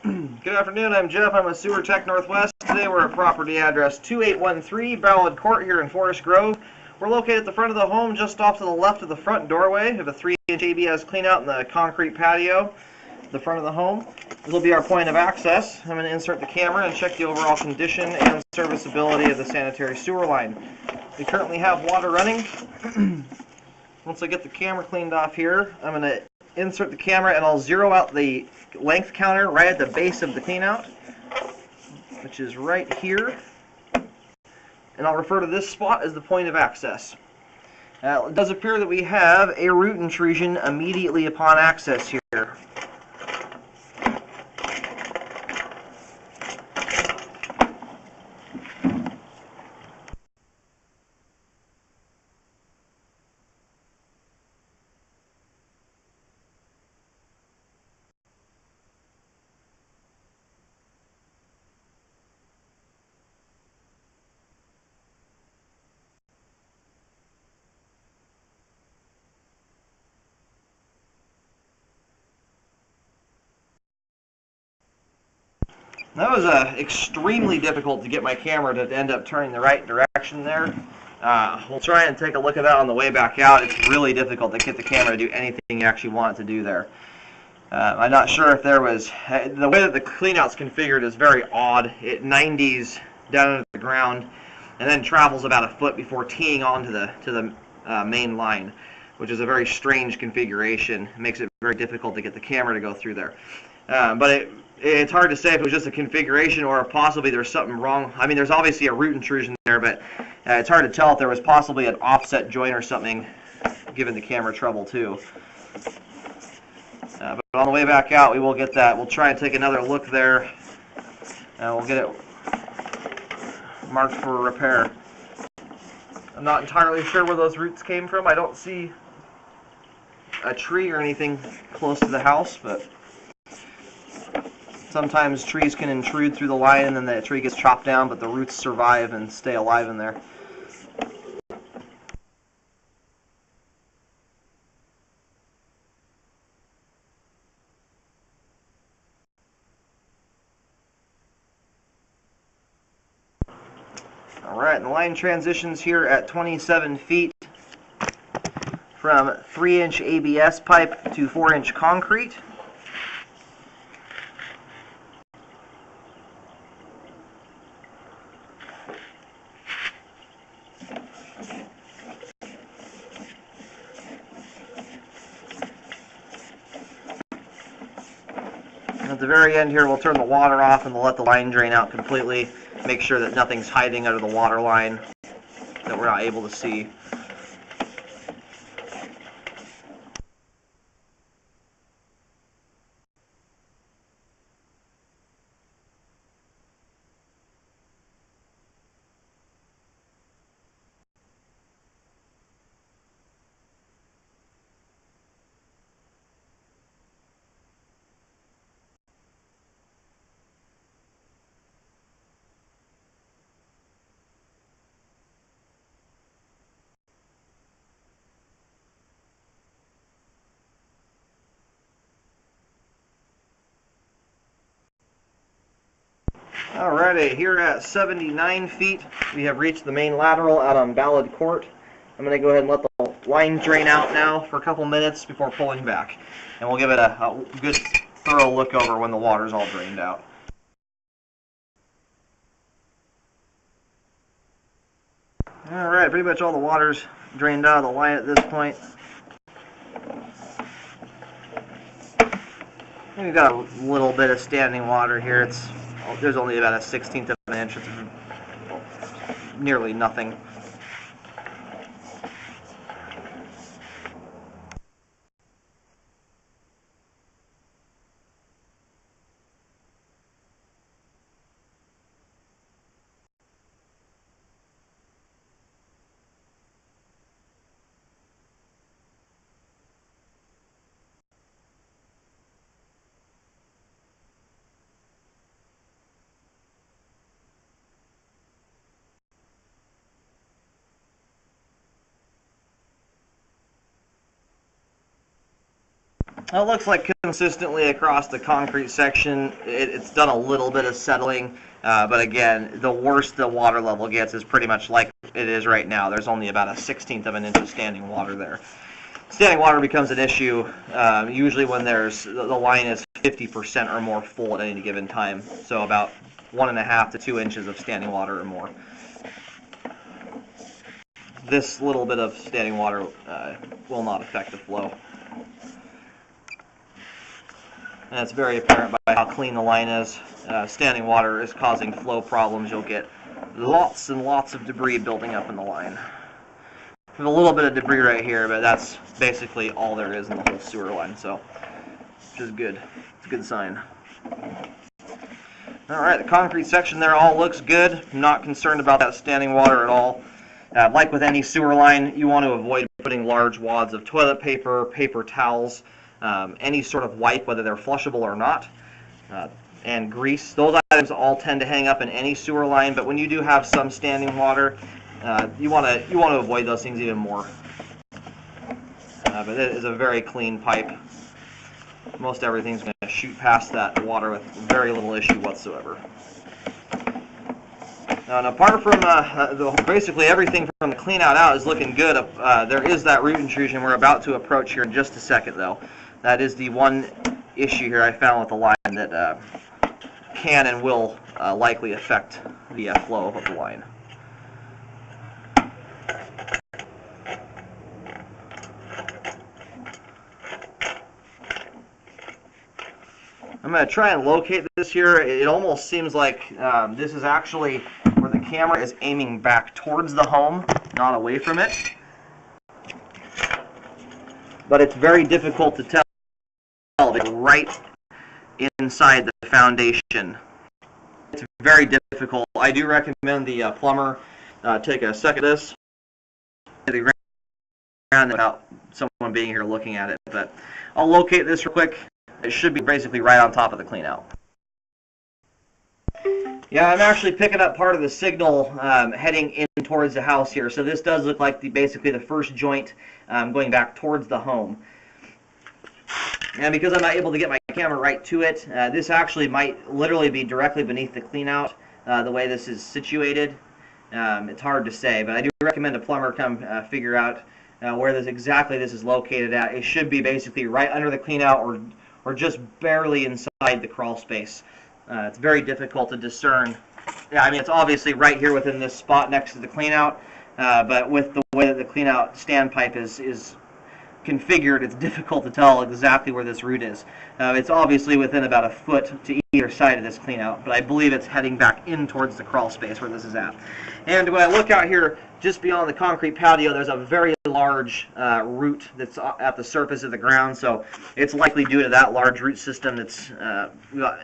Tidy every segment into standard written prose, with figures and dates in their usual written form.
Good afternoon, I'm Jeff. I'm a Sewer Tech Northwest. Today we're at property address 2813 Ballard Court here in Forest Grove. We're located at the front of the home, just off to the left of the front doorway. We have a 3-inch ABS cleanout in the concrete patio at the front of the home. This will be our point of access. I'm going to insert the camera and check the overall condition and serviceability of the sanitary sewer line. We currently have water running. Once I get the camera cleaned off here, I'm going to insert the camera and I'll zero out the length counter right at the base of the cleanout, which is right here, and I'll refer to this spot as the point of access. It does appear that we have a root intrusion immediately upon access here. That was extremely difficult to get my camera to end up turning the right direction there. We'll try and take a look at that on the way back out. It's really difficult to get the camera to do anything you actually want it to do there. I'm not sure if there was... the way that the cleanout's configured is very odd. It 90s down to the ground and then travels about a foot before teeing onto the main line, which is a very strange configuration. It makes it very difficult to get the camera to go through there. But it's hard to say if it was just a configuration or if possibly there's something wrong. I mean, there's obviously a root intrusion there, but it's hard to tell if there was possibly an offset joint or something giving the camera trouble too. But on the way back out, we will get that. We'll try and take another look there. We'll get it marked for repair. I'm not entirely sure where those roots came from. I don't see a tree or anything close to the house, but sometimes trees can intrude through the line and then the tree gets chopped down, but the roots survive and stay alive in there. Alright, the line transitions here at 27 feet from 3-inch ABS pipe to 4-inch concrete. At the very end here, we'll turn the water off and we'll let the line drain out completely. Make sure that nothing's hiding under the water line that we're not able to see. Alrighty, here at 79 feet, we have reached the main lateral out on Ballard Court. I'm going to go ahead and let the line drain out now for a couple minutes before pulling back. And we'll give it a good thorough look over when the water's all drained out. Alright, pretty much all the water's drained out of the line at this point. We've got a little bit of standing water here. There's only about a 1/16 of an inch. It's nearly nothing. It looks like consistently across the concrete section, it's done a little bit of settling, but again, the worse the water level gets is pretty much like it is right now. There's only about a 1/16 of an inch of standing water there. Standing water becomes an issue usually when the line is 50% or more full at any given time, so about 1.5 to 2 inches of standing water or more. This little bit of standing water will not affect the flow. And it's very apparent by how clean the line is. Standing water is causing flow problems. You'll get lots and lots of debris building up in the line. There's a little bit of debris right here, but that's basically all there is in the whole sewer line, so which is good. It's a good sign. Alright, the concrete section there all looks good. I'm not concerned about that standing water at all. Like with any sewer line, you want to avoid putting large wads of toilet paper, paper towels, any sort of wipe, whether they're flushable or not, and grease. Those items all tend to hang up in any sewer line, but when you do have some standing water, you want to avoid those things even more. But it is a very clean pipe. Most everything's going to shoot past that water with very little issue whatsoever. And apart from basically everything from the clean out is looking good, there is that root intrusion we're about to approach here in just a second, though. That is the one issue here I found with the line that can and will likely affect the flow of the line. I'm going to try and locate this here. It almost seems like this is actually where the camera is aiming back towards the home, not away from it. But it's very difficult to tell. It's right inside the foundation. It's very difficult. I do recommend the plumber take a second at this without someone being here looking at it. But I'll locate this real quick. It should be basically right on top of the clean out. Yeah, I'm actually picking up part of the signal heading in towards the house here. So this does look like basically the first joint going back towards the home. And because I'm not able to get my camera right to it, this actually might literally be directly beneath the clean out, the way this is situated. It's hard to say, but I do recommend a plumber come figure out where this is located at. It should be basically right under the clean out or just barely inside the crawl space. It's very difficult to discern. Yeah, I mean, it's obviously right here within this spot next to the clean out, but with the way that the clean out standpipe is configured, it's difficult to tell exactly where this root is. It's obviously within about a foot to either side of this clean out, but I believe it's heading back in towards the crawl space where this is at. And when I look out here, just beyond the concrete patio, there's a very large root that's at the surface of the ground, so it's likely due to that large root system that's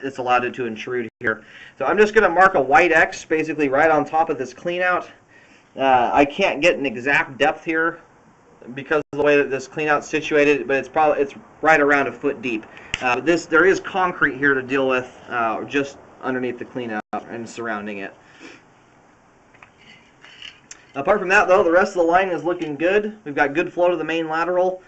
it's allowed it to intrude here. So I'm just going to mark a white X basically right on top of this clean out. I can't get an exact depth here because of the way that this clean out's situated, but it's right around a foot deep. There is concrete here to deal with just underneath the clean out and surrounding it. Apart from that, though, the rest of the line is looking good. We've got good flow to the main lateral.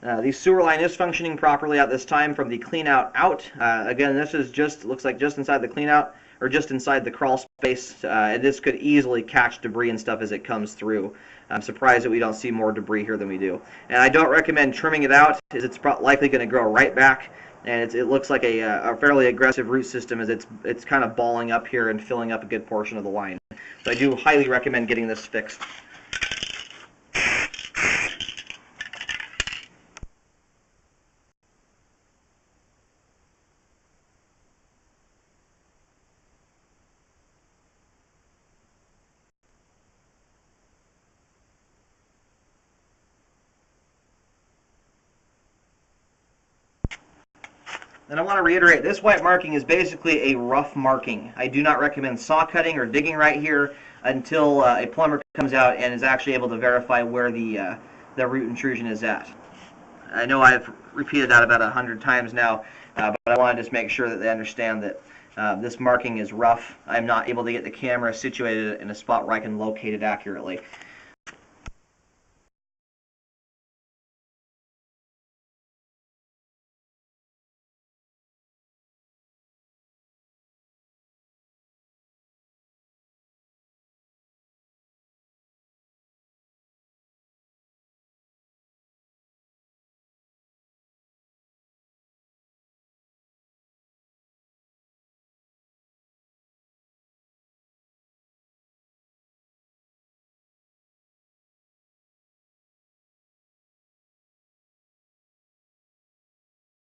The sewer line is functioning properly at this time from the clean out. Again, this is looks like just inside the clean out, or just inside the crawl space. This could easily catch debris and stuff as it comes through. I'm surprised that we don't see more debris here than we do. And I don't recommend trimming it out, as it's likely going to grow right back. And it looks like a fairly aggressive root system, as it's kind of balling up here and filling up a good portion of the line. So I do highly recommend getting this fixed. And I want to reiterate, this white marking is basically a rough marking. I do not recommend saw cutting or digging right here until a plumber comes out and is actually able to verify where the root intrusion is at. I know I've repeated that about 100 times now, but I want to just make sure that they understand that this marking is rough. I'm not able to get the camera situated in a spot where I can locate it accurately.